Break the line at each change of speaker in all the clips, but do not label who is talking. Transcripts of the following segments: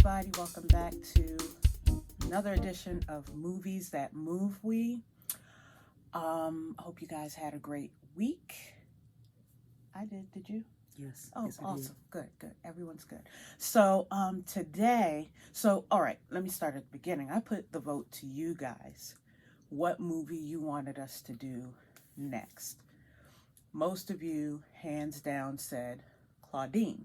everybody. Welcome back to another edition of Movies That Move We. Hope you guys had a great week. I did. Did you?
Yes.
Oh,
yes,
awesome. Good. Everyone's good. So, today, all right, let me start at the beginning. I put the vote to you guys. What movie you wanted us to do next? Most of you, hands down, said Claudine.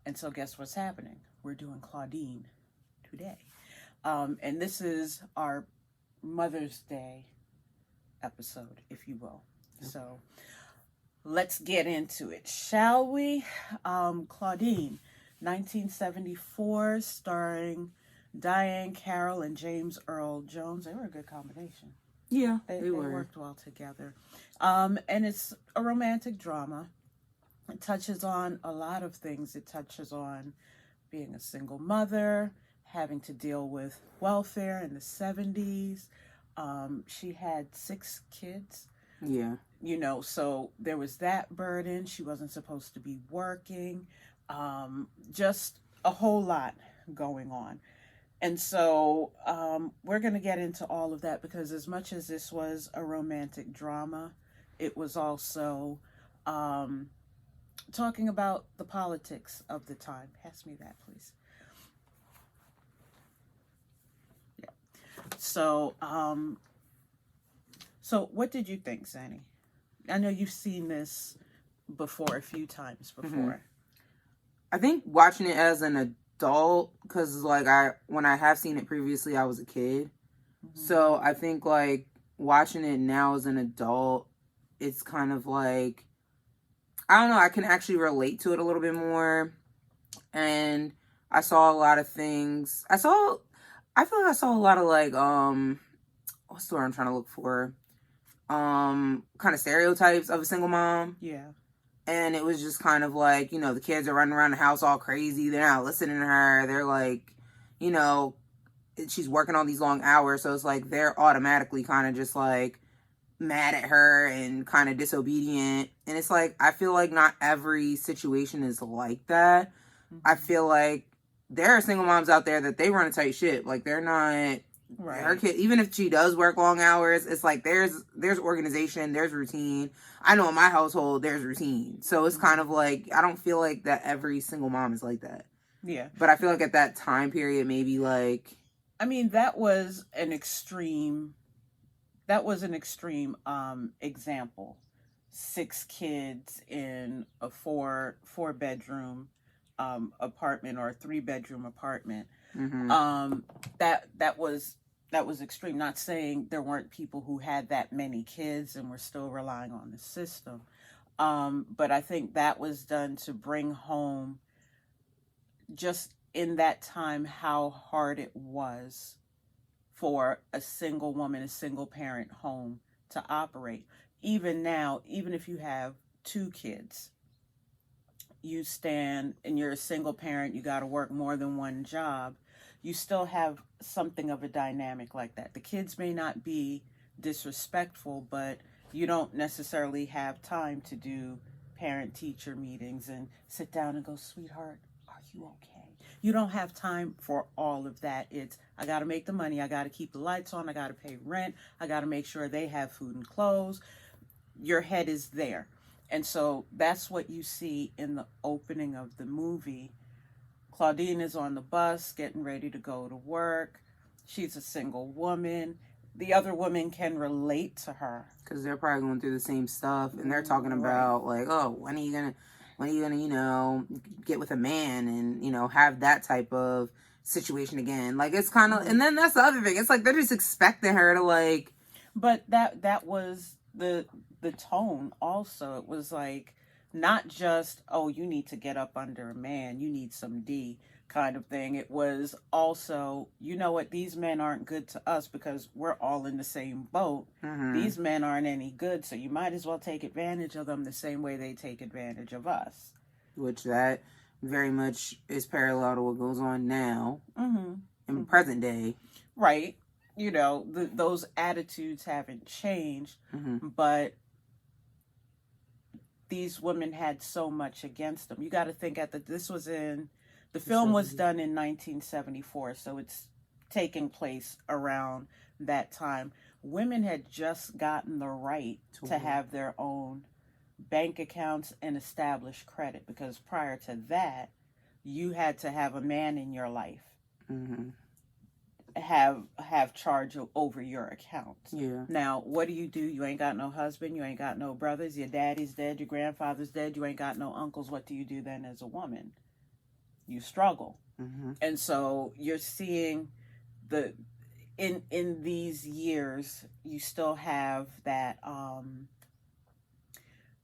And so guess what's happening? We're doing Claudine today. And this is our Mother's Day episode, if you will.
Yep.
So let's get into it, shall we? Claudine, 1974, starring Diane Carroll and James Earl Jones. They were a good combination.
Yeah,
they worked well together. And it's a romantic drama. It touches on a lot of things. It touches on being a single mother, having to deal with welfare in the 70s. She had 6 kids.
Yeah.
You know, so there was that burden. She wasn't supposed to be working. Just a whole lot going on. And so we're going to get into all of that because as much as this was a romantic drama, it was also talking about the politics of the time. Pass me that, please. Yeah. So, so what did you think, Zanny? I know you've seen this before, a few times before.
Mm-hmm. I think watching it as an adult, because like when I have seen it previously, I was a kid. Mm-hmm. So I think like watching it now as an adult, it's kind of like, I don't know, I can actually relate to it a little bit more. And I saw a lot of things. I feel like I saw a lot of like, what's the word I'm trying to look for? Kind of stereotypes of a single mom.
Yeah. And
it was just kind of like, you know, the kids are running around the house all crazy. They're not listening to her. They're like, you know, she's working all these long hours. So it's like they're automatically kind of just like mad at her and kind of disobedient. And it's like, I feel like not every situation is like that. Mm-hmm. I feel like there are single moms out there that they run a tight ship. Like they're not... Right. Her kid, even if she does work long hours, it's like there's organization, there's routine. I know in my household there's routine. So it's kind of like, I don't feel like that every single mom is like that.
Yeah.
But I feel like at that time period, maybe like...
I mean, that was an extreme example. 6 kids in a four bedroom apartment or a 3-bedroom apartment. Mm-hmm. That was extreme. Not saying there weren't people who had that many kids and were still relying on the system. But I think that was done to bring home just in that time how hard it was for a single woman, a single parent home to operate. Even now, even if you have 2 kids, you stand and you're a single parent, you got to work more than one job, you still have something of a dynamic like that. The kids may not be disrespectful, but you don't necessarily have time to do parent-teacher meetings and sit down and go, sweetheart, are you okay? You don't have time for all of that. It's, I got to make the money. I got to keep the lights on. I got to pay rent. I got to make sure they have food and clothes. Your head is there. And so that's what you see in the opening of the movie. Claudine is on the bus getting ready to go to work. She's a single woman. The other women can relate to her.
Because they're probably going through the same stuff. And they're talking about like, oh, when are you going to, you know, get with a man and, you know, have that type of situation again. Like, it's kind of, and then that's the other thing. It's like, they're just expecting her to like.
But that was the tone also. It was like, not just, oh, you need to get up under a man, you need some D kind of thing. It was also, you know what, these men aren't good to us because we're all in the same boat. Mm-hmm. These men aren't any good, so you might as well take advantage of them the same way they take advantage of us.
Which that very much is parallel to what goes on now in
mm-hmm.
present day.
Right. You know, those attitudes haven't changed, mm-hmm. but these women had so much against them. You got to think this was in The film was done in 1974, so it's taking place around that time. Women had just gotten the right to have their own bank accounts and establish credit, because prior to that, you had to have a man in your life have charge over your accounts.
Yeah.
Now, what do? You ain't got no husband, you ain't got no brothers, your daddy's dead, your grandfather's dead, you ain't got no uncles. What do you do then as a woman? You struggle. And so you're seeing in these years, you still have that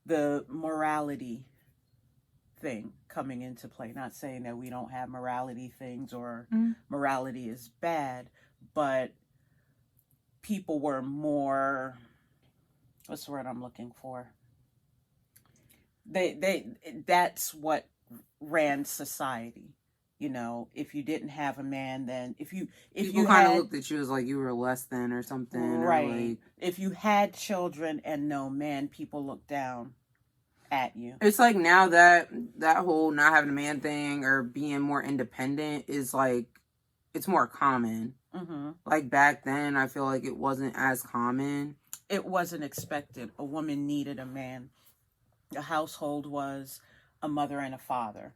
the morality thing coming into play. Not saying that we don't have morality things or morality is bad, but people were more, what's the word I'm looking for? That's what ran society. You know, if you didn't have a man, then if you
kind of looked at you as like you were less than or something,
right?
Or like,
if you had children and no man, people looked down at you.
It's like now that whole not having a man thing or being more independent is like, it's more common. Like back then, I feel like it wasn't as common.
It wasn't expected. A woman needed a man. A household was a mother and a father.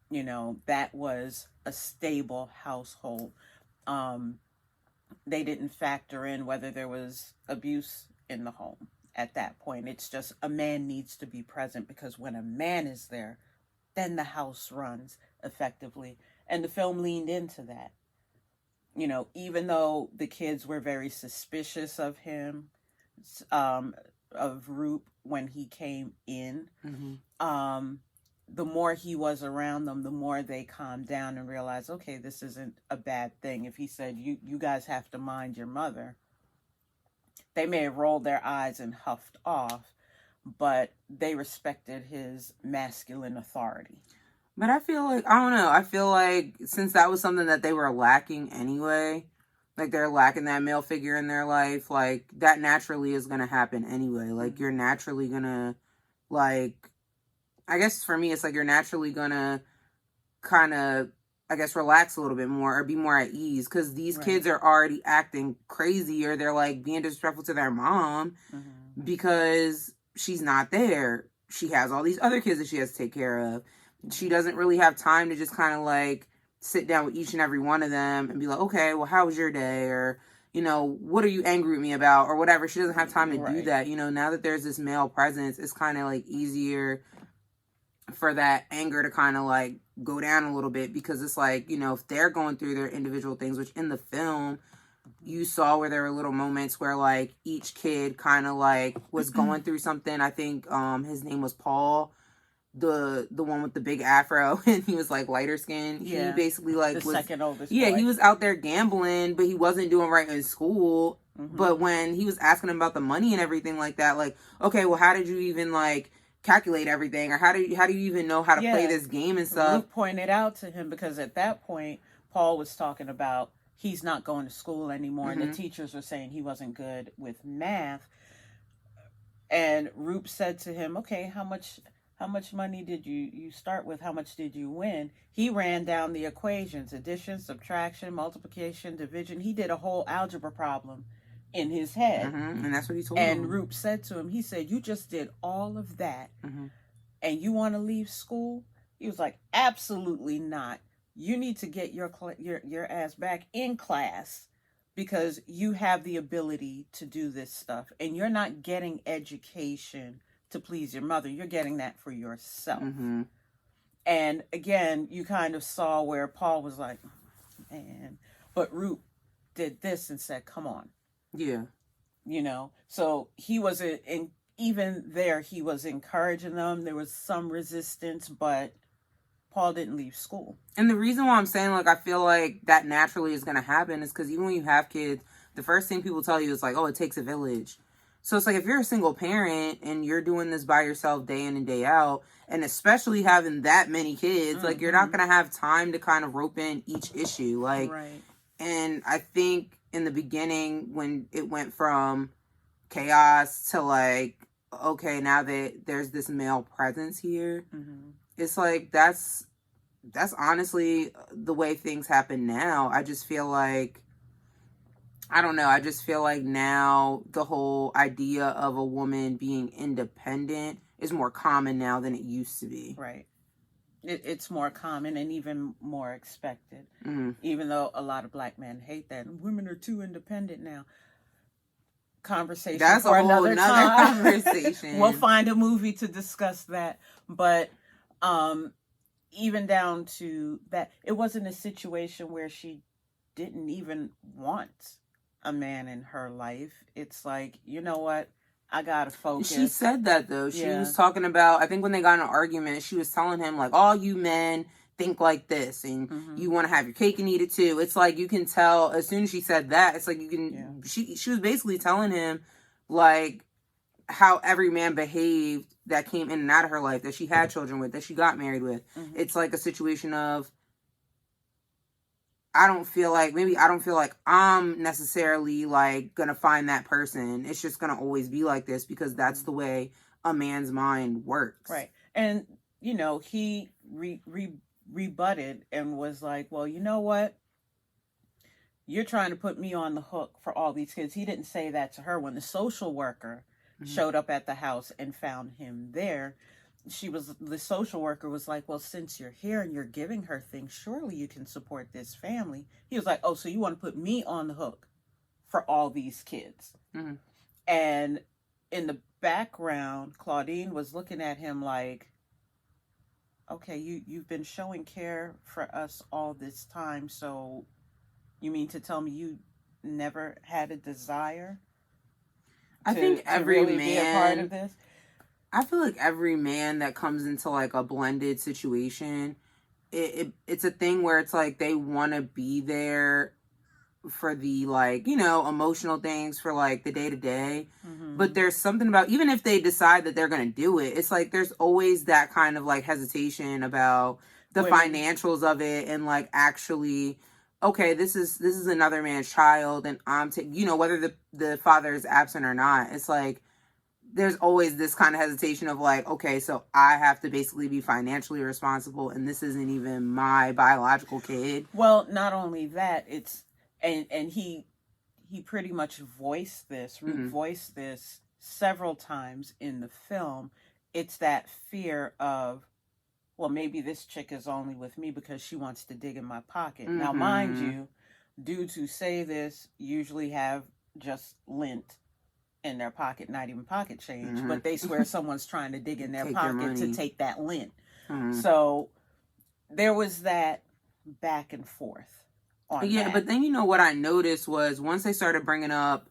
You know, that was a stable household. They didn't factor in whether there was abuse in the home at that point. It's just a man needs to be present, because when a man is there, then the house runs effectively. And the film leaned into that. You know, even though the kids were very suspicious of him, of Roop when he came in, the more he was around them, the more they calmed down and realized, okay, this isn't a bad thing. If he said, you guys have to mind your mother, they may have rolled their eyes and huffed off, but they respected his masculine authority.
But I feel like, I don't know, I feel like since that was something that they were lacking anyway, like they're lacking that male figure in their life, like that naturally is going to happen anyway. Like you're naturally going to, like, I guess for me, it's like you're naturally going to kind of, I guess, relax a little bit more or be more at ease, because these kids are already acting crazy, or they're like being disrespectful to their mom because she's not there. She has all these other kids that she has to take care of. She doesn't really have time to just kind of like sit down with each and every one of them and be like, okay, well, how was your day? Or, you know, what are you angry with me about? Or whatever. She doesn't have time to do that. You know, now that there's this male presence, it's kind of like easier for that anger to kind of like go down a little bit, because it's like, you know, if they're going through their individual things, which in the film you saw where there were little moments where like each kid kind of like was going through something. I think his name was Paul, the one with the big afro, and he was like lighter skinned. He basically like
the second oldest
boy.
He
was out there gambling, but he wasn't doing right in school. But when he was asking him about the money and everything like that, like, okay, well, how did you even like calculate everything, or how do you even know how to play this game and stuff?
Luke pointed out to him, because at that point Paul was talking about he's not going to school anymore, and the teachers were saying he wasn't good with math, and Roop said to him, okay, how much money did you start with? How much did you win? He ran down the equations: addition, subtraction, multiplication, division. He did a whole algebra problem in his head.
And that's what he told him.
And Roop said to him, he said, you just did all of that and you want to leave school? He was like, absolutely not. You need to get your ass back in class, because you have the ability to do this stuff, and you're not getting education to please your mother. You're getting that for yourself. And again, you kind of saw where Paul was like, man, but Roop did this and said, come on.
Yeah.
You know, so he was even there, he was encouraging them. There was some resistance, but Paul didn't leave school.
And the reason why I'm saying, like, I feel like that naturally is going to happen is because even when you have kids, the first thing people tell you is like, oh, it takes a village. So it's like, if you're a single parent and you're doing this by yourself day in and day out, and especially having that many kids, like, you're not going to have time to kind of rope in each issue. Like, and I think in the beginning, when it went from chaos to like, okay, now that there's this male presence here, it's like that's that's honestly the way things happen now. I just feel like, I don't know. I just feel like now the whole idea of a woman being independent is more common now than it used to be.
Right. It's more common and even more expected.
Mm-hmm.
Even though a lot of black men hate that. Women are too independent now. Conversation
That's
for
a whole
another
nother
time.
conversation.
We'll find a movie to discuss that. But even down to that, it wasn't a situation where she didn't even want a man in her life. It's like, you know what? I gotta focus.
She said that though. She was talking about, I think when they got in an argument, she was telling him like, all you men think like this and you want to have your cake and eat it too. It's like, you can tell as soon as she said that, it's like you can, she was basically telling him like how every man behaved that came in and out of her life, that she had children with, that she got married with. It's like a situation of, I don't feel like I'm necessarily like gonna find that person. It's just gonna always be like this because that's the way a man's mind works.
Right. And, you know, he rebutted and was like, well, you know what? You're trying to put me on the hook for all these kids. He didn't say that to her. When the social worker showed up at the house and found him there, the social worker was like, well, since you're here and you're giving her things, surely you can support this family. He was like, oh, so you want to put me on the hook for all these kids? And in the background, Claudine was looking at him like, okay, you've been showing care for us all this time, so you mean to tell me you never had a desire
I think every
really
man
be a part of this?
I feel like every man that comes into like a blended situation, it's a thing where it's like they want to be there for the like, you know, emotional things for like the day to day. But there's something about, even if they decide that they're going to do it, it's like there's always that kind of like hesitation about the financials of it and like actually, okay, this is another man's child and I'm you know, whether the father is absent or not. It's like there's always this kind of hesitation of like, okay, so I have to basically be financially responsible and this isn't even my biological kid.
Well, not only that, it's and he pretty much voiced this, Roop voiced this several times in the film. It's that fear of, well, maybe this chick is only with me because she wants to dig in my pocket. Now, mind you, dudes who say this usually have just lint in their pocket, not even pocket change, but they swear someone's trying to dig in their pocket to take that lint. So there was that back and forth on that.
But then, you know, what I noticed was once they started bringing up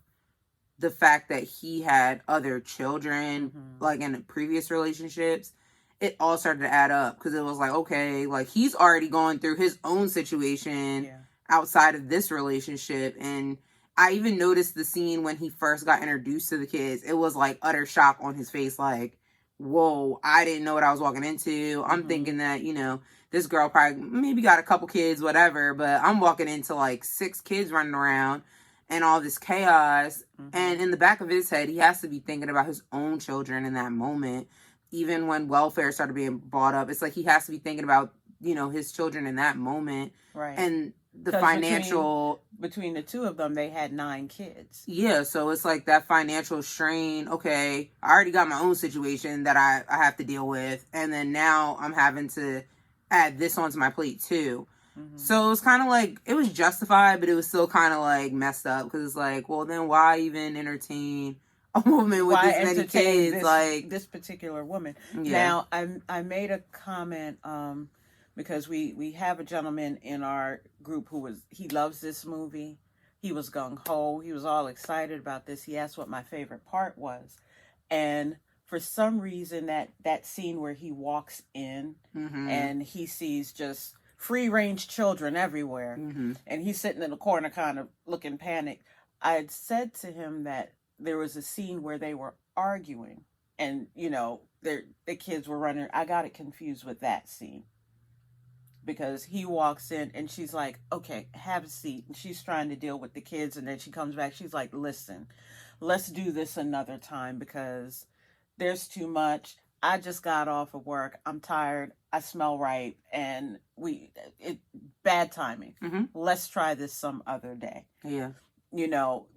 the fact that he had other children, like in previous relationships, it all started to add up because it was like, okay, like he's already going through his own situation outside of this relationship. And I even noticed the scene when he first got introduced to the kids. It was like utter shock on his face. Like, whoa, I didn't know what I was walking into. I'm thinking that, you know, this girl probably maybe got a couple kids, whatever, but I'm walking into like 6 kids running around and all this chaos. And in the back of his head, he has to be thinking about his own children in that moment. Even when welfare started being brought up, it's like he has to be thinking about, you know, his children in that moment.
Right.
And the financial
between the two of them, they had 9 kids.
Yeah, so it's like that financial strain. Okay, I already got my own situation that I have to deal with, and then now I'm having to add this onto my plate too. So it was kind of like, it was justified, but it was still kind of like messed up because it's like, well, then why even entertain a woman with this many kids? Like
this particular woman. Now, I made a comment because we have a gentleman in our group he loves this movie. He was gung-ho. He was all excited about this. He asked what my favorite part was. And for some reason, that scene where he walks in and he sees just free-range children everywhere. And he's sitting in the corner kind of looking panicked. I had said to him that there was a scene where they were arguing and, you know, the kids were running. I got it confused with that scene. Because he walks in and she's like, okay, have a seat. And she's trying to deal with the kids. And then she comes back. She's like, listen, let's do this another time because there's too much. I just got off of work. I'm tired. I smell right, and bad timing. Let's try this some other day.
Yeah.
You know,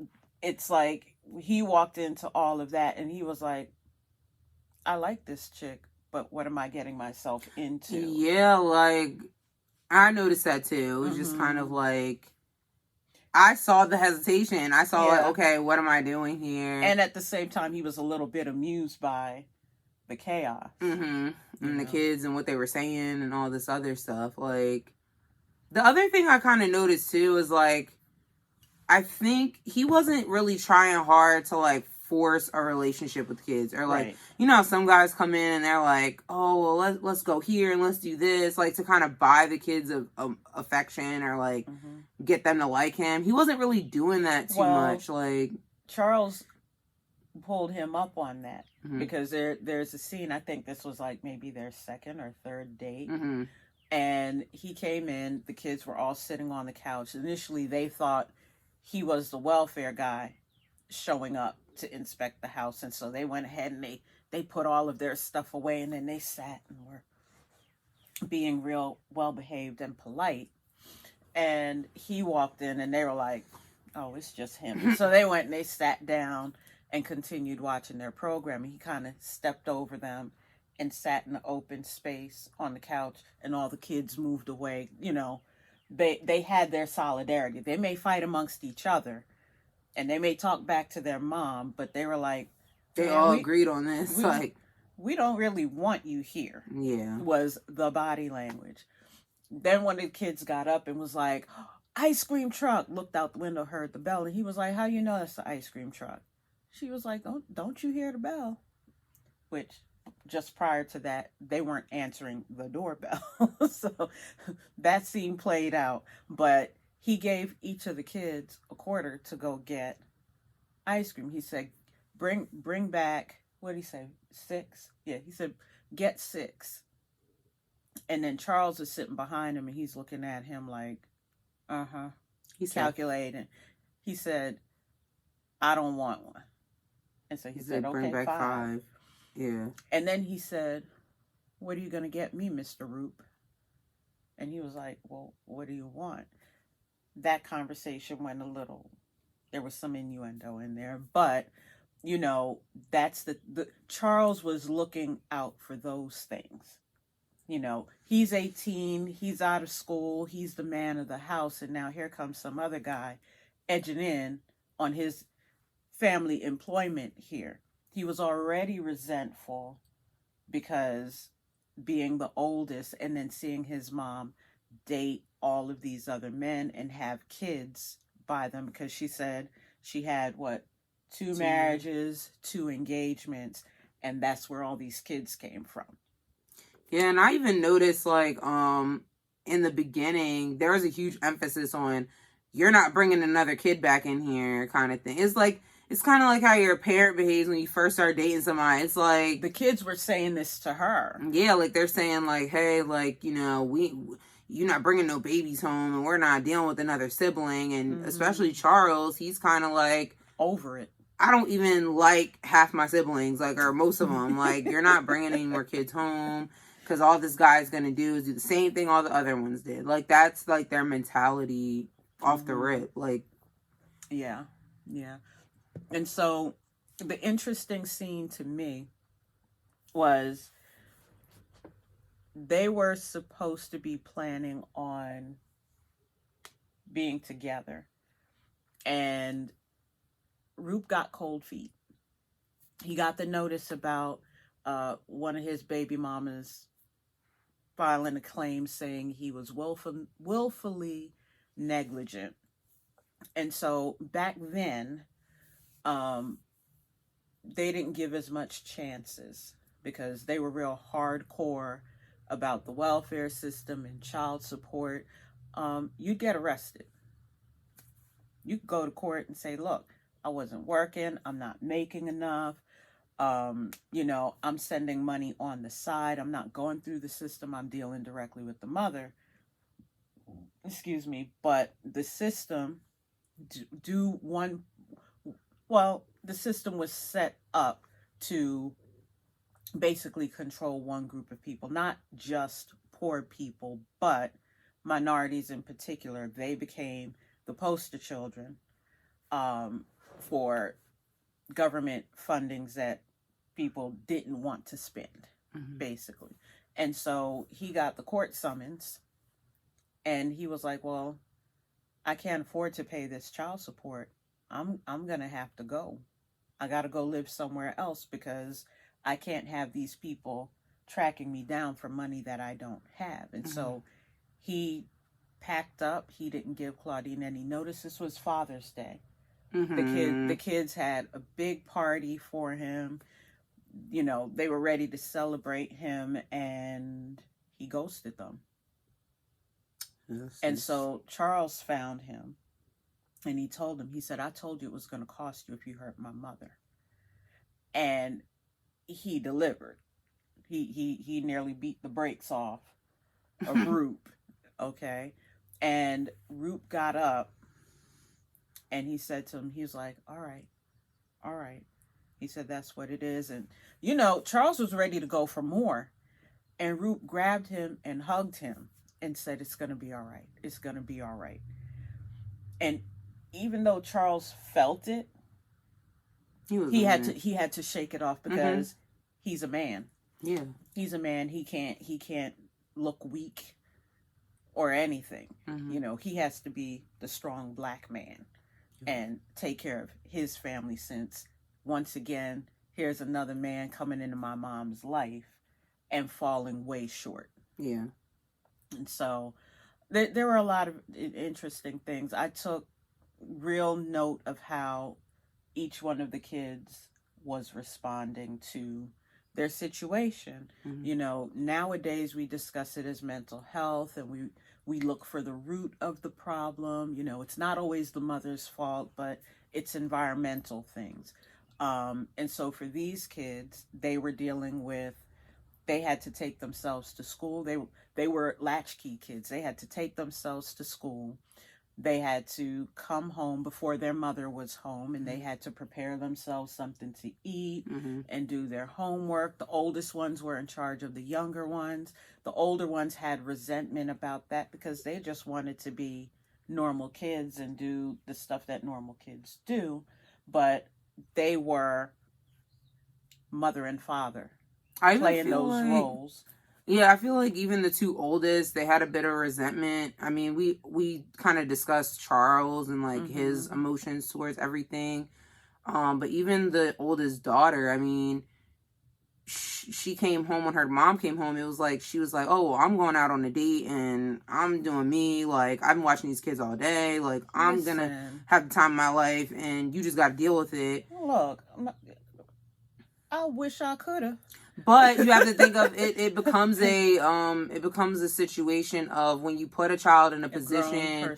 it's like he walked into all of that and he was like, I like this chick, but what am I getting myself into?
Yeah, like, I noticed that too. It was just kind of like, I saw the hesitation. I saw, like, okay, what am I doing here?
And at the same time, he was a little bit amused by the chaos.
And the kids and what they were saying and all this other stuff. Like, the other thing I kind of noticed too is, like, I think he wasn't really trying hard to, like, force a relationship with kids. Or, like, you know, some guys come in and they're like, oh, well, let's go here and let's do this. Like, to kind of buy the kids affection or, like, get them to like him. He wasn't really doing that too much. Like,
Charles pulled him up on that. Because there's a scene, I think this was, like, maybe their second or third date. And he came in, the kids were all sitting on the couch. Initially, they thought he was the welfare guy showing up to inspect the house. And so they went ahead and they put all of their stuff away, and then they sat and were being real well-behaved and polite. And he walked in and they were like, oh, it's just him. So they went and they sat down and continued watching their programming. He kind of stepped over them and sat in an open space on the couch, and all the kids moved away. You know, they had their solidarity. They may fight amongst each other, and they may talk back to their mom, but they were like,
they all agreed on this.
We don't really want you here.
Yeah.
Was the body language. Then one of the kids got up and was like, ice cream truck, looked out the window, heard the bell, and he was like, how do you know that's the ice cream truck? She was like, oh, don't you hear the bell? Which, just prior to that, they weren't answering the doorbell. So that scene played out. But he gave each of the kids a quarter to go get ice cream. He said, bring back, what did he say, 6? Yeah, he said, get 6. And then Charles is sitting behind him, and he's looking at him like, He's calculating. He said, I don't want one. And so he said, okay,
bring back 5. Yeah.
And then he said, what are you going to get me, Mr. Roop? And he was like, well, what do you want? That conversation went a little, there was some innuendo in there, but, you know, that's the Charles was looking out for those things. You know, he's 18, he's out of school, he's the man of the house, and now here comes some other guy edging in on his family employment here. He was already resentful because being the oldest and then seeing his mom date all of these other men and have kids by them, because she said she had, 2 marriages, 2 engagements, and that's where all these kids came from.
Yeah, and I even noticed, like, in the beginning, there was a huge emphasis on, you're not bringing another kid back in here kind of thing. It's like, it's kind of like how your parent behaves when you first start dating somebody. It's like,
the kids were saying this to her.
Yeah, like, they're saying, like, hey, like, you know, you're not bringing no babies home, and we're not dealing with another sibling. And especially Charles, he's kind of like,
over it.
I don't even like half my siblings, like, or most of them. Like, you're not bringing any more kids home, because all this guy's going to do is do the same thing all the other ones did. Like, that's, like, their mentality off the rip. Like,
yeah. And so the interesting scene to me was they were supposed to be planning on being together, and Roop got cold feet. He got the notice about one of his baby mamas filing a claim saying he was willfully negligent. And so back then, they didn't give as much chances because they were real hardcore about the welfare system and child support. You'd get arrested. You could go to court and say, look, I wasn't working, I'm not making enough, you know, I'm sending money on the side, I'm not going through the system, I'm dealing directly with the mother. Excuse me, but the system the system was set up to basically control one group of people, not just poor people, but minorities in particular. They became the poster children for government fundings that people didn't want to spend, basically. And so he got the court summons, and he was like, well, I can't afford to pay this child support. I'm going to have to go. I got to go live somewhere else because I can't have these people tracking me down for money that I don't have. And so he packed up. He didn't give Claudine any notice. This was Father's Day. The kids had a big party for him. You know, they were ready to celebrate him, and he ghosted them. And so Charles found him, and he told him, he said, I told you it was going to cost you if you hurt my mother. And he delivered. He nearly beat the brakes off of Roop, okay? And Roop got up, and he said to him, he was like, all right. He said, that's what it is. And, you know, Charles was ready to go for more. And Roop grabbed him and hugged him and said, it's going to be all right. It's going to be all right. And even though Charles felt it, he had to shake it off because he's a man.
Yeah.
He's a man. He can't look weak or anything. You know, he has to be the strong black man and take care of his family, since once again, here's another man coming into my mom's life and falling way short.
Yeah.
And so there were a lot of interesting things. I took real note of how each one of the kids was responding to their situation. You know, nowadays we discuss it as mental health, and we look for the root of the problem. You know, it's not always the mother's fault, but it's environmental things. And so for these kids, they were dealing with, they had to take themselves to school. They were latchkey kids. They had to take themselves to school. They had to come home before their mother was home, and they had to prepare themselves something to eat and do their homework. The oldest ones were in charge of the younger ones. The older ones had resentment about that because they just wanted to be normal kids and do the stuff that normal kids do. But they were mother and father playing those roles.
Yeah, I feel like even the two oldest, they had a bit of resentment. I mean, we kind of discussed Charles and like his emotions towards everything. But even the oldest daughter, I mean, she came home when her mom came home. It was like, she was like, oh, I'm going out on a date and I'm doing me. Like, I've been watching these kids all day. Like, I'm going to have the time of my life, and you just got to deal with it.
Look, I wish I could have.
But you have to think of it. It becomes a situation of when you put a child in a position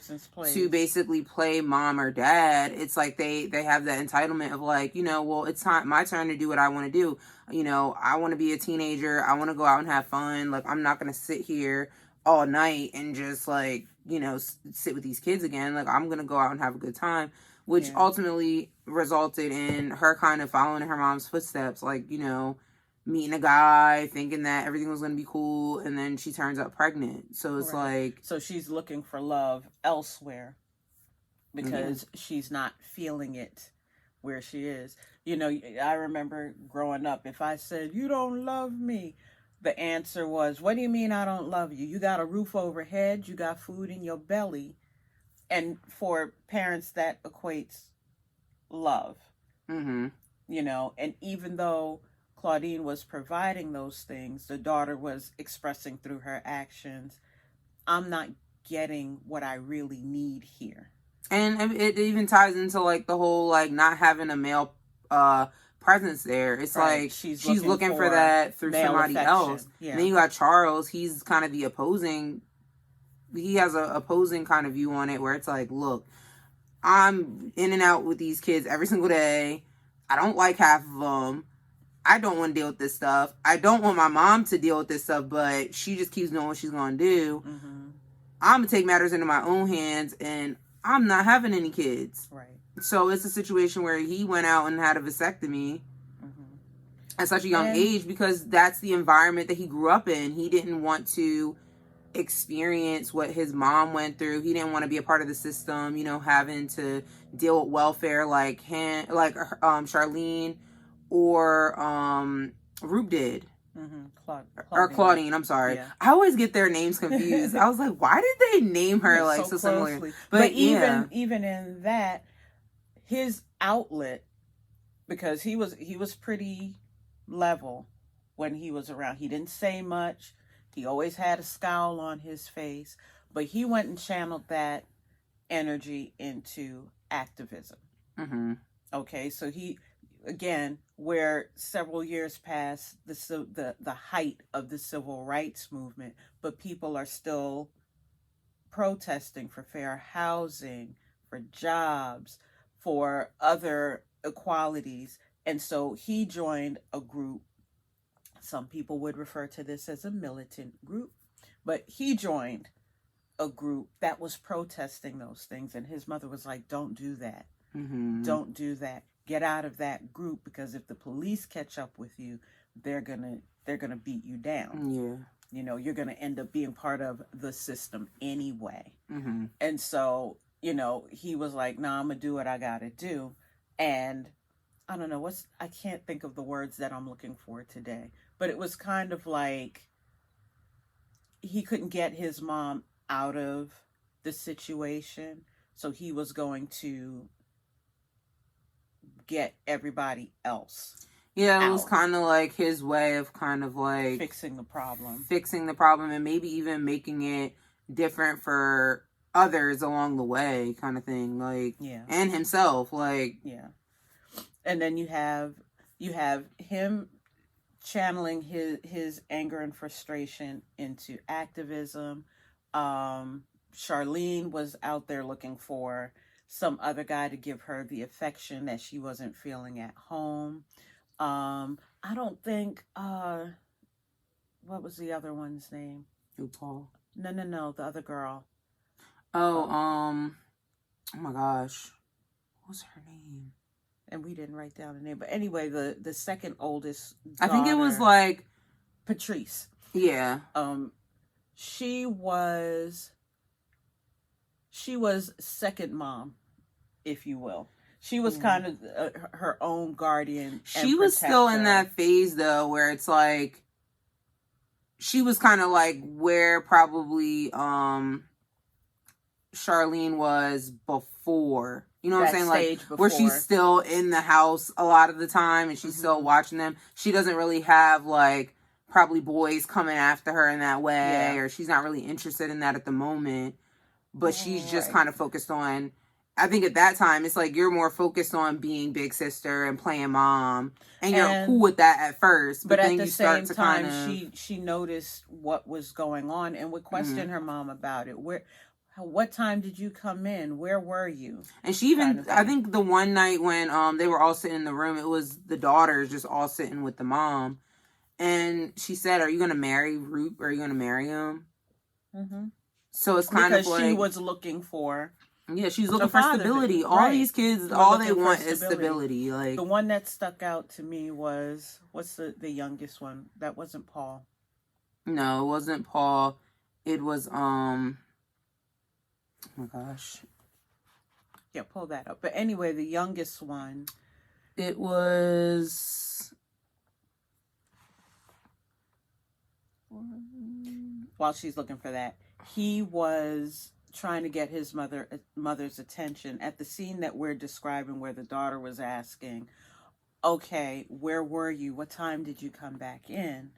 to basically play mom or dad. It's like they have that entitlement of like, you know, well, it's my turn to do what I want to do. You know, I want to be a teenager. I want to go out and have fun. Like, I'm not going to sit here all night and just like, you know, sit with these kids again. Like, I'm going to go out and have a good time, which ultimately resulted in her kind of following in her mom's footsteps. Like, you know, meeting a guy, thinking that everything was going to be cool, and then she turns up pregnant. So it's like...
So she's looking for love elsewhere because she's not feeling it where she is. You know, I remember growing up, if I said, you don't love me, the answer was, what do you mean I don't love you? You got a roof overhead, you got food in your belly. And for parents, that equates love. You know, and even though Claudine was providing those things, the daughter was expressing through her actions, I'm not getting what I really need here.
And it even ties into like the whole like not having a male presence there. It's like she's looking for that through somebody else. And then you got Charles. He's kind of the opposing. He has an opposing kind of view on it, where it's like, look, I'm in and out with these kids every single day. I don't like half of them. I don't want to deal with this stuff. I don't want my mom to deal with this stuff, but she just keeps doing what she's going to do. I'm going to take matters into my own hands, and I'm not having any kids.
Right.
So it's a situation where he went out and had a vasectomy. at such a young age, because that's the environment that he grew up in. He didn't want to experience what his mom went through. He didn't want to be a part of the system, you know, having to deal with welfare like him, like Charlene or Roop did. Or Claudine, I'm sorry. Yeah. I always get their names confused. I was like, why did they name her like so similar?
But even in that, his outlet, because he was pretty level when he was around. He didn't say much. He always had a scowl on his face, but he went and channeled that energy into activism. Mm-hmm. Okay, so he, again, where several years past the height of the civil rights movement, but people are still protesting for fair housing, for jobs, for other equalities. And so he joined a group. Some people would refer to this as a militant group, but he joined a group that was protesting those things. And his mother was like, don't do that. Mm-hmm. Don't do that. Get out of that group, because if the police catch up with you, they're gonna beat you down. Yeah. You know, you're gonna end up being part of the system anyway. Mm-hmm. And so, you know, he was like, nah, I'm gonna do what I gotta do. And I don't know I can't think of the words that I'm looking for today, but it was kind of like he couldn't get his mom out of the situation, so he was going to get everybody else.
Yeah, it was kind of like his way of kind of like
fixing the problem,
and maybe even making it different for others along the way, kind of thing. Like, yeah, and himself, like,
yeah. And then you have him channeling his anger and frustration into activism. Charlene was out there looking for some other guy to give her the affection that she wasn't feeling at home. I don't think what was the other one's name?
Paul?
No, the other girl.
Oh my gosh, what was her name?
And we didn't write down the name, but anyway, the second oldest daughter,
I think it was like
Patrice.
Yeah.
She was second mom, if you will. She was kind of her own guardian.
She was still in that phase though, where it's like she was kind of like where probably Charlene was before. You know what I'm saying? Like before, where she's still in the house a lot of the time and she's still watching them. She doesn't really have like probably boys coming after her in that way, or she's not really interested in that at the moment. But she's just kind of focused on, I think at that time, it's like you're more focused on being big sister and playing mom. And you're cool with that at first. But then
at the
you start
same time, she noticed what was going on and would question her mom about it. What time did you come in? Where were you?
And she even, I think the one night when they were all sitting in the room, it was the daughters just all sitting with the mom. And she said, are you going to marry Roop? Or are you going to marry him? Mm-hmm. So it's kind of like...
Because she was looking for...
Yeah, she's looking for stability. All these kids, all they want is stability. Like,
the one that stuck out to me was... What's the youngest one? That wasn't Paul.
No, it wasn't Paul. It was... Oh my gosh.
Yeah, pull that up. But anyway, the youngest one.
It was...
While she's looking for that, he was trying to get his mother's attention at the scene that we're describing where the daughter was asking, okay, where were you? What time did you come back in?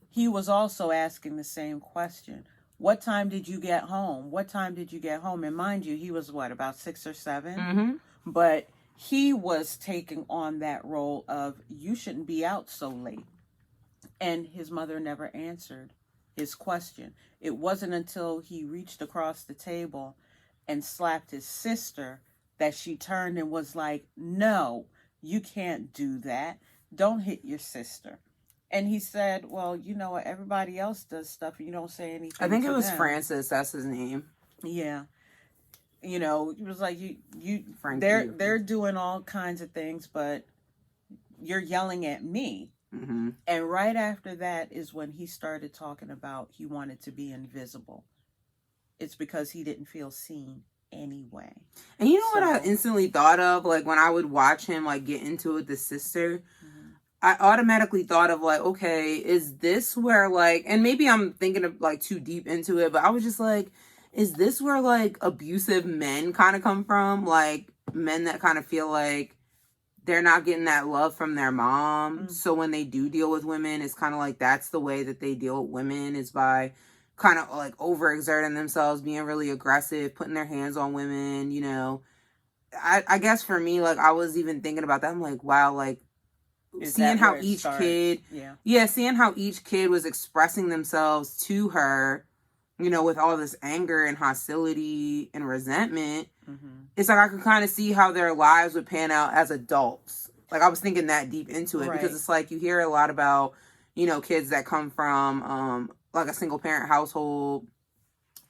He was also asking the same question. What time did you get home? What time did you get home? And mind you, he was what, about 6 or 7? Mm-hmm. But he was taking on that role of, you shouldn't be out so late. And his mother never answered his question. It wasn't until he reached across the table and slapped his sister that she turned and was like, no, you can't do that. Don't hit your sister. And he said, well, you know what? Everybody else does stuff and you don't say anything.
I think it was Francis. That's his name.
Yeah. You know, it was like, they're doing all kinds of things, but you're yelling at me.
Mm-hmm.
And right after that is when he started talking about he wanted to be invisible. It's because he didn't feel seen anyway.
And you know what I instantly thought of? Like, when I would watch him, like, get into it with his sister, I automatically thought of, like, okay, is this where, like, and maybe I'm thinking of, like, too deep into it, but I was just like, is this where, like, abusive men kind of come from? Like, men that kind of feel like they're not getting that love from their mom. Mm-hmm. So when they do deal with women, it's kind of like that's the way that they deal with women, is by kind of like overexerting themselves, being really aggressive, putting their hands on women, you know. I guess for me, like, I was even thinking about that. I'm like, wow, like, seeing how each kid, seeing how each kid was expressing themselves to her, you know, with all this anger and hostility and resentment, it's like I could kind of see how their lives would pan out as adults. Like, I was thinking that deep into it, because it's like you hear a lot about, you know, kids that come from like a single parent household,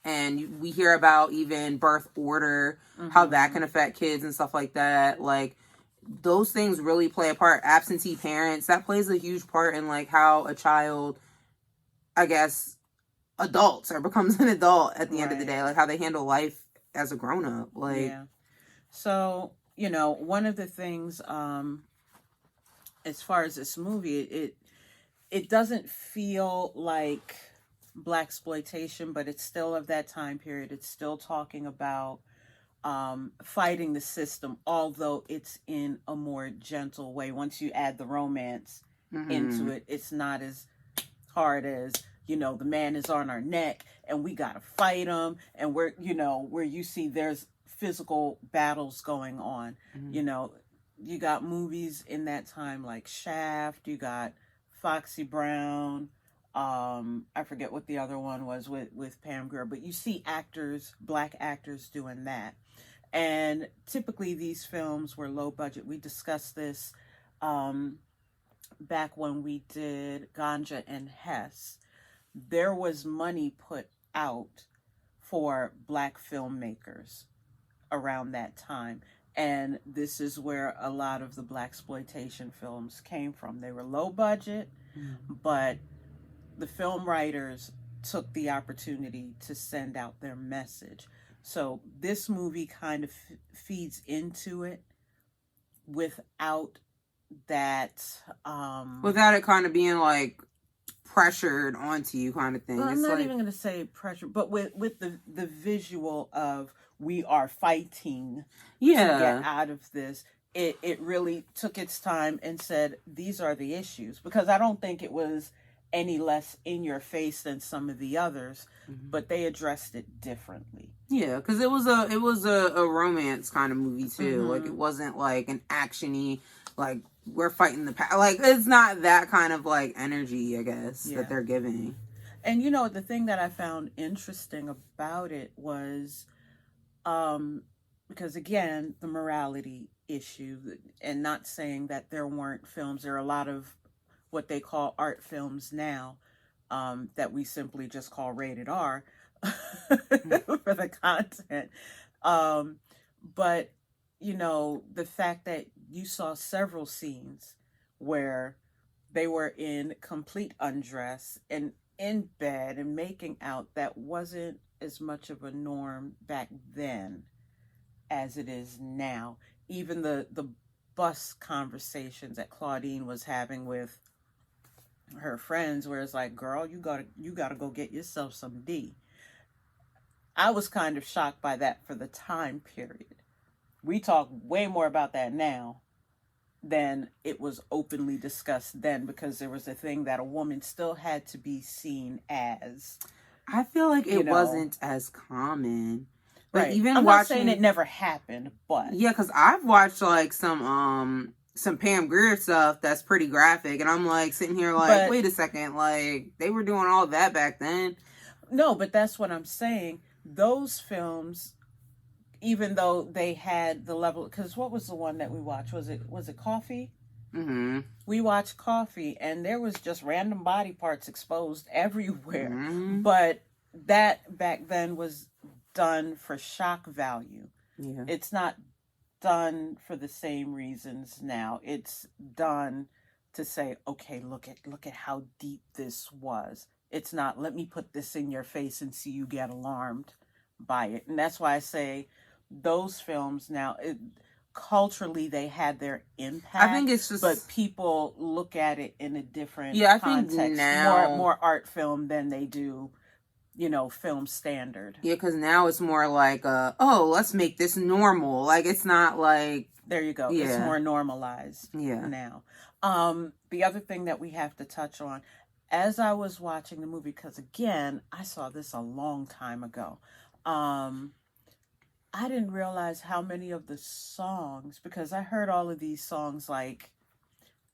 and we hear about even birth order, how that can affect kids and stuff like that. Like, those things really play a part. Absentee parents, that plays a huge part in, like, how a child, I guess, adults or becomes an adult at the end of the day, like how they handle life as a grown-up. Like,
so, you know, one of the things as far as this movie, it doesn't feel like blaxploitation, but it's still of that time period. It's still talking about fighting the system, although it's in a more gentle way. Once you add the romance into it, it's not as hard as, you know, the man is on our neck and we gotta fight him, and we're, you know, where you see there's physical battles going on. You know, you got movies in that time like Shaft, you got Foxy Brown, I forget what the other one was with Pam Grier, but you see actors, black actors doing that. And typically these films were low budget. We discussed this back when we did Ganja and Hess. There was money put out for black filmmakers around that time. And this is where a lot of the blaxploitation films came from. They were low budget, but the film writers took the opportunity to send out their message. So this movie kind of feeds into it without that...
without it kind of being, like, pressured onto you kind of thing.
Well, I'm not even going to say pressure, but with the visual of we are fighting to get out of this. It really took its time and said, these are the issues. Because I don't think it was any less in your face than some of the others, but they addressed it differently.
Yeah, because it was a romance kind of movie too. Like, it wasn't like an actiony, like, we're fighting the like, it's not that kind of, like, energy, I guess, that they're giving.
And, you know, the thing that I found interesting about it was, because again, the morality issue, and not saying that there weren't films. There are a lot of what they call art films now, that we simply just call rated R for the content. But, you know, the fact that you saw several scenes where they were in complete undress and in bed and making out, that wasn't as much of a norm back then as it is now. Even the bus conversations that Claudine was having with her friends, where it's like, girl, you gotta go get yourself some D. I was kind of shocked by that for the time period. We talk way more about that now than it was openly discussed then, because there was a thing that a woman still had to be seen as.
I feel like it wasn't as common. But even
I'm
watching,
not saying it never happened, but
yeah, because I've watched, like, some Pam Grier stuff that's pretty graphic, and I'm, like, sitting here like, wait a second, like, they were doing all that back then.
No, but that's what I'm saying. Those films, even though they had the level, because what was the one that we watched? Was it Coffee? We watched Coffee, and there was just random body parts exposed everywhere. But that back then was done for shock value. It's not done for the same reasons now. It's done to say, okay, look at how deep this was. It's not, let me put this in your face and see you get alarmed by it. And that's why I say those films now, culturally they had their impact.
I think it's just,
but people look at it in a different context.
I think now
more art film than they do, film standard.
Yeah, because now it's more like, let's make this normal. Like, it's not like...
There you go. Yeah. It's more normalized now. The other thing that we have to touch on, as I was watching the movie, because again, I saw this a long time ago, I didn't realize how many of the songs, because I heard all of these songs like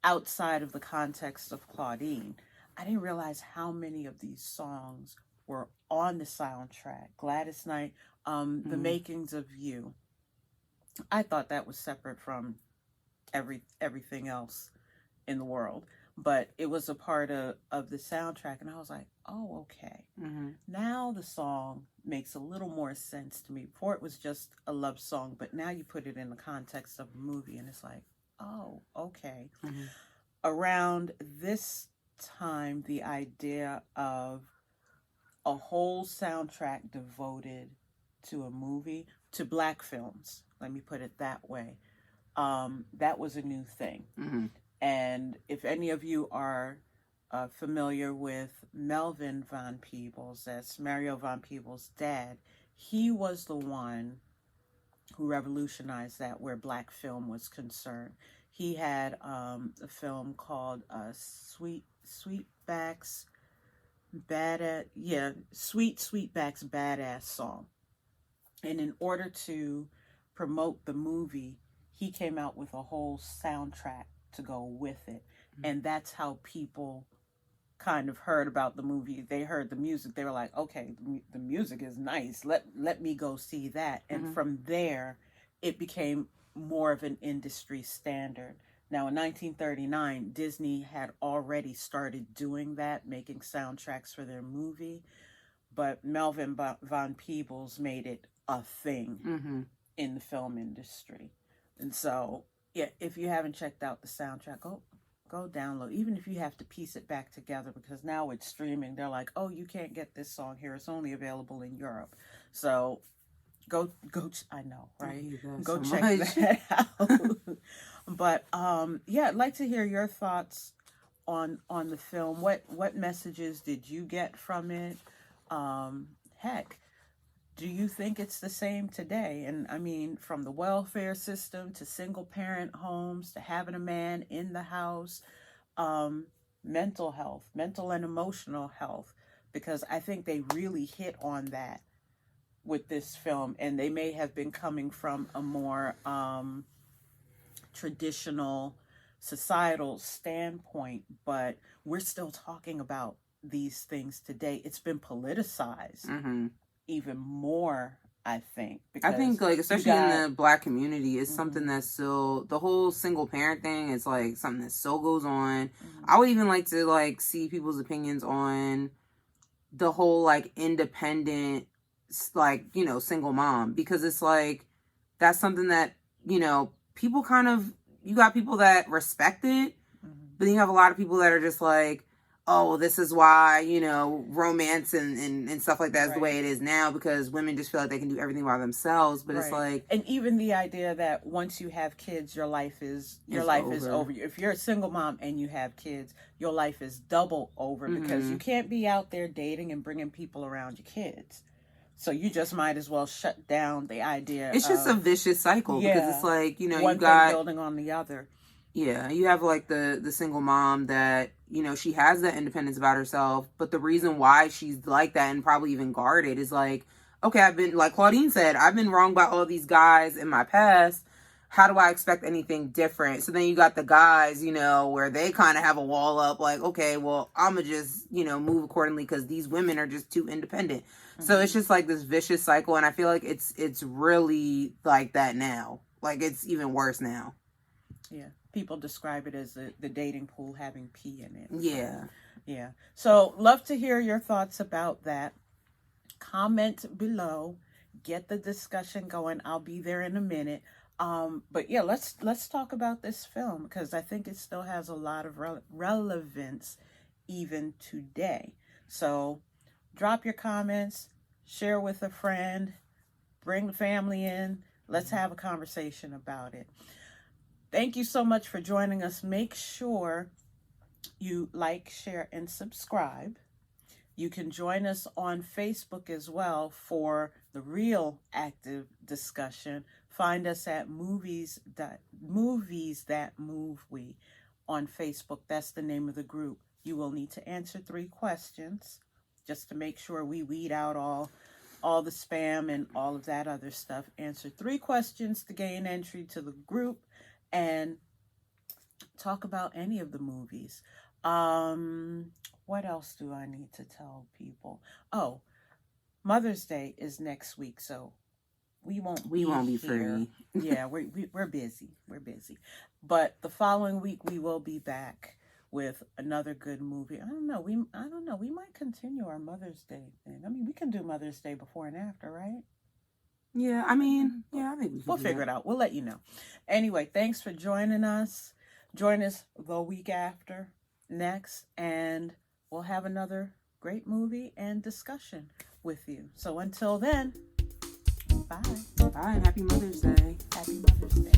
outside of the context of Claudine, I didn't realize how many of these songs were on the soundtrack. Gladys Knight, The Makings of You. I thought that was separate from everything else in the world, but it was a part of the soundtrack, and I was like, oh, okay. Now the song makes a little more sense to me. Before it was just a love song, but now you put it in the context of a movie, and it's like, oh, okay. Around this time, the idea of a whole soundtrack devoted to a movie, to Black films, let me put it that way, that was a new thing. And if any of you are familiar with Melvin Van Peebles, that's Mario Van Peebles' dad, he was the one who revolutionized that where Black film was concerned. He had a film called Sweetback's Sweetback's Badass Song. And in order to promote the movie, he came out with a whole soundtrack to go with it. And that's how people kind of heard about the movie. They heard the music. They were like, okay, the music is nice. Let me go see that. And from there, it became more of an industry standard. Now, in 1939, Disney had already started doing that, making soundtracks for their movie. But Melvin Van Peebles made it a thing in the film industry. And so, yeah, if you haven't checked out the soundtrack, go download. Even if you have to piece it back together, because now it's streaming. They're like, oh, you can't get this song here. It's only available in Europe. So go. I know, right? Go check that out. But yeah, I'd like to hear your thoughts on the film. What messages did you get from it? Heck, do you think it's the same today? And I mean, from the welfare system to single parent homes to having a man in the house, mental health, mental and emotional health, because I think they really hit on that with this film, and they may have been coming from a more traditional societal standpoint, but we're still talking about these things today. It's been politicized even more, I think.
I think, like, especially in the Black community, it's something that's still, the whole single parent thing is like something that still goes on. I would even like to like see people's opinions on the whole like independent, like, single mom, because it's like, that's something that, people kind of, you got people that respect it, but then you have a lot of people that are just like, oh, this is why, romance and stuff like that is the way it is now, because women just feel like they can do everything by themselves. But it's like,
and even the idea that once you have kids, your life is over. If you're a single mom and you have kids, your life is double over, because you can't be out there dating and bringing people around your kids. So you just might as well shut down the idea.
It's just a vicious cycle, because it's like,
one
you got
thing building on the other.
Yeah, you have like the single mom that, she has that independence about herself, but the reason why she's like that and probably even guarded is like, okay, I've been, like Claudine said, I've been wronged by all these guys in my past. How do I expect anything different? So then you got the guys, where they kind of have a wall up, like, okay, well, I'm going to just, move accordingly because these women are just too independent. So it's just like this vicious cycle, and I feel like it's really like that now. Like, it's even worse now.
Yeah. People describe it as the dating pool having pee in it.
Yeah.
Yeah. So love to hear your thoughts about that. Comment below. Get the discussion going. I'll be there in a minute. But yeah, let's talk about this film because I think it still has a lot of relevance even today. So drop your comments, share with a friend, bring the family in. Let's have a conversation about it. Thank you so much for joining us. Make sure you like, share, and subscribe. You can join us on Facebook as well for the real active discussion. Find us at Movies That Move We on Facebook. That's the name of the group. You will need to answer 3 questions just to make sure we weed out all the spam and all of that other stuff. Answer 3 questions to gain entry to the group and talk about any of the movies. What else do I need to tell people? Oh, Mother's Day is next week, so we won't be
here.
Free. Yeah, we're busy. We're busy. But the following week we will be back with another good movie. I don't know. We might continue our Mother's Day thing. I mean, we can do Mother's Day before and after, right?
Yeah, I mean, I think
we'll figure it out. We'll let you know. Anyway, thanks for joining us. Join us the week after next, and we'll have another great movie and discussion with you. So until then, bye.
Bye, and happy Mother's Day.
Happy Mother's Day.